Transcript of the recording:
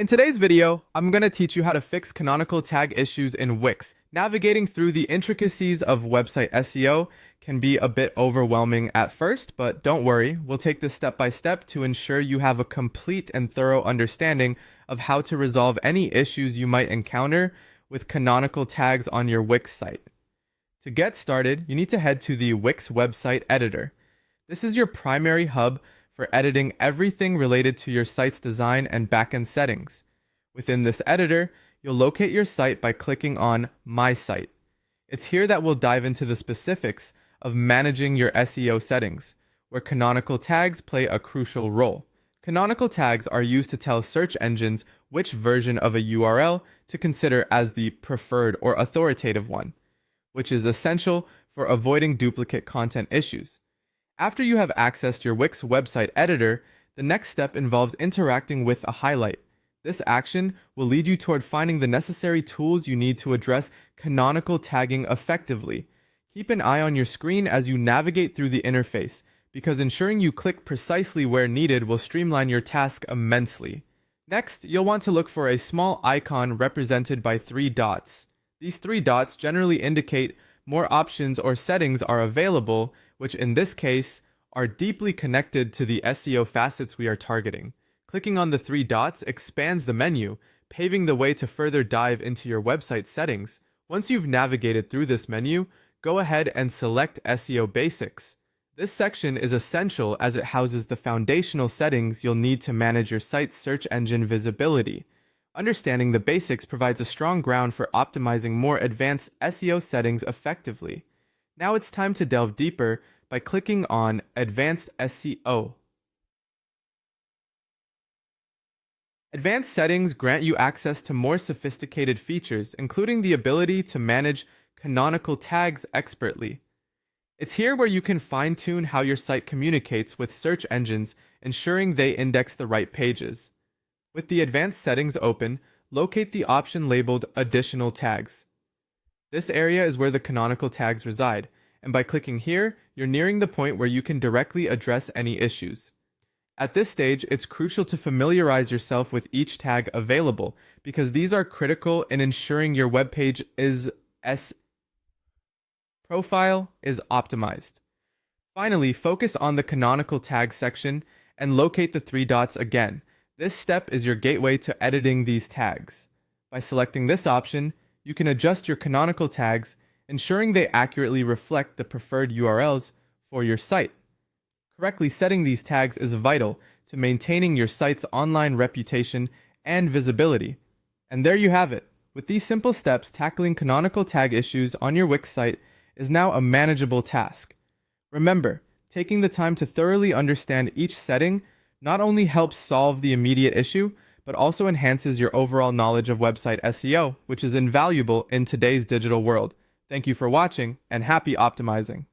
In today's video, I'm going to teach you how to fix canonical tag issues in Wix. Navigating through the intricacies of website SEO can be a bit overwhelming at first, but don't worry, we'll take this step by step to ensure you have a complete and thorough understanding of how to resolve any issues you might encounter with canonical tags on your Wix site. To get started, you need to head to the Wix website editor. This is your primary hub for editing everything related to your site's design and backend settings. Within this editor, you'll locate your site by clicking on My Site. It's here that we'll dive into the specifics of managing your SEO settings, where canonical tags play a crucial role. Canonical tags are used to tell search engines which version of a URL to consider as the preferred or authoritative one, which is essential for avoiding duplicate content issues. After you have accessed your Wix website editor, the next step involves interacting with a highlight. This action will lead you toward finding the necessary tools you need to address canonical tagging effectively. Keep an eye on your screen as you navigate through the interface, because ensuring you click precisely where needed will streamline your task immensely. Next, you'll want to look for a small icon represented by 3 dots. These 3 dots generally indicate more options or settings are available, which in this case are deeply connected to the SEO facets we are targeting. Clicking on the 3 dots expands the menu, paving the way to further dive into your website settings. Once you've navigated through this menu, go ahead and select SEO Basics. This section is essential as it houses the foundational settings you'll need to manage your site's search engine visibility. Understanding the basics provides a strong ground for optimizing more advanced SEO settings effectively. Now it's time to delve deeper by clicking on Advanced SEO. Advanced settings grant you access to more sophisticated features, including the ability to manage canonical tags expertly. It's here where you can fine-tune how your site communicates with search engines, ensuring they index the right pages. With the advanced settings open, locate the option labeled Additional Tags. This area is where the canonical tags reside, and by clicking here, you're nearing the point where you can directly address any issues. At this stage, it's crucial to familiarize yourself with each tag available, because these are critical in ensuring your web page profile is optimized. Finally, focus on the canonical tag section and locate the 3 dots again. This step is your gateway to editing these tags. By selecting this option, you can adjust your canonical tags, ensuring they accurately reflect the preferred URLs for your site. Correctly setting these tags is vital to maintaining your site's online reputation and visibility. And there you have it. With these simple steps, tackling canonical tag issues on your Wix site is now a manageable task. Remember, taking the time to thoroughly understand each setting not only helps solve the immediate issue, but also enhances your overall knowledge of website SEO, which is invaluable in today's digital world. Thank you for watching, and happy optimizing.